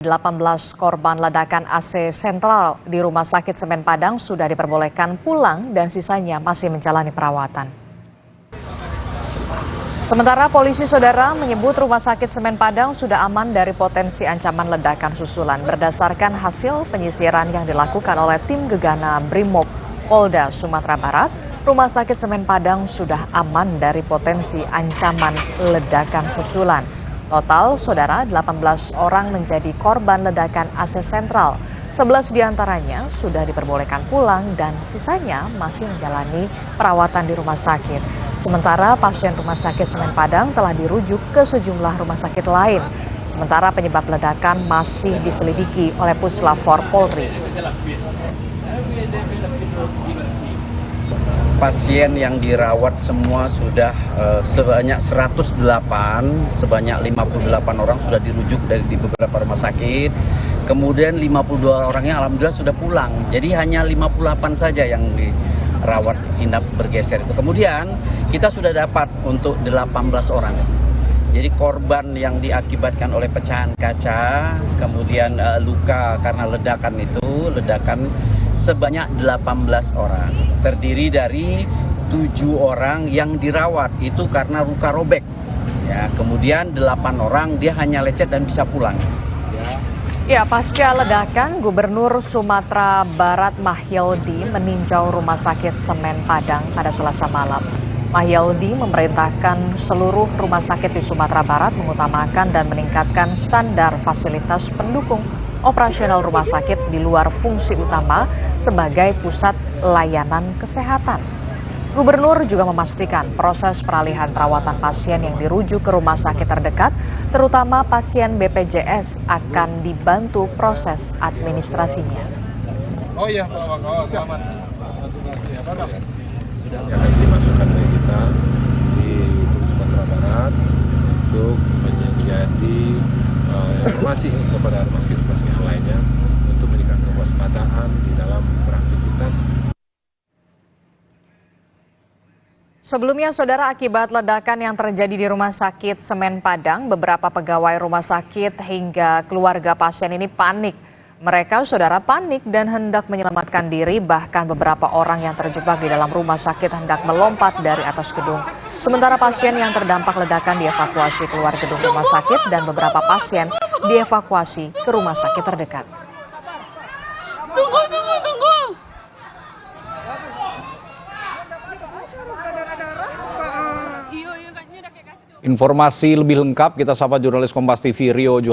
18 korban ledakan AC sentral di Rumah Sakit Semen Padang sudah diperbolehkan pulang dan sisanya masih menjalani perawatan. Sementara polisi saudara menyebut Rumah Sakit Semen Padang sudah aman dari potensi ancaman ledakan susulan berdasarkan hasil penyisiran yang dilakukan oleh tim Gegana Brimob Polda Sumatera Barat. Rumah Sakit Semen Padang sudah aman dari potensi ancaman ledakan susulan. Total, saudara, 18 orang menjadi korban ledakan AC sentral. 11 diantaranya sudah diperbolehkan pulang dan sisanya masih menjalani perawatan di rumah sakit. Sementara pasien Rumah Sakit Semen Padang telah dirujuk ke sejumlah rumah sakit lain. Sementara penyebab ledakan masih diselidiki oleh Puslapfor Polri. Pasien yang dirawat semua sudah sebanyak 108, sebanyak 58 orang sudah dirujuk di beberapa rumah sakit. Kemudian 52 orangnya alhamdulillah sudah pulang. Jadi hanya 58 saja yang dirawat inap bergeser itu. Kemudian kita sudah dapat untuk 18 orang. Jadi korban yang diakibatkan oleh pecahan kaca, kemudian luka karena ledakan sebanyak 18 orang, terdiri dari 7 orang yang dirawat itu karena luka robek. Ya, kemudian 8 orang dia hanya lecet dan bisa pulang. Ya, pasca ledakan, Gubernur Sumatera Barat Mahyildi meninjau Rumah Sakit Semen Padang pada Selasa malam. Mahyildi memerintahkan seluruh rumah sakit di Sumatera Barat mengutamakan dan meningkatkan standar fasilitas pendukung operasional rumah sakit di luar fungsi utama sebagai pusat layanan kesehatan. Gubernur juga memastikan proses peralihan perawatan pasien yang dirujuk ke rumah sakit terdekat, terutama pasien BPJS, akan dibantu proses administrasinya. Oh iya, Pak, selamat. Sudah dimasukkan oleh kita di Sumatera Barat untuk menjadi informasi kepada rumah sakit lainnya untuk meningkatkan kewaspadaan di dalam beraktivitas. Sebelumnya, saudara, akibat ledakan yang terjadi di Rumah Sakit Semen Padang, beberapa pegawai rumah sakit hingga keluarga pasien ini panik. Mereka, saudara, panik dan hendak menyelamatkan diri, bahkan beberapa orang yang terjebak di dalam rumah sakit hendak melompat dari atas gedung. Sementara pasien yang terdampak ledakan dievakuasi keluar gedung rumah sakit dan beberapa pasien dievakuasi ke rumah sakit terdekat. Tunggu. Informasi lebih lengkap kita sapa jurnalis Kompas TV Rio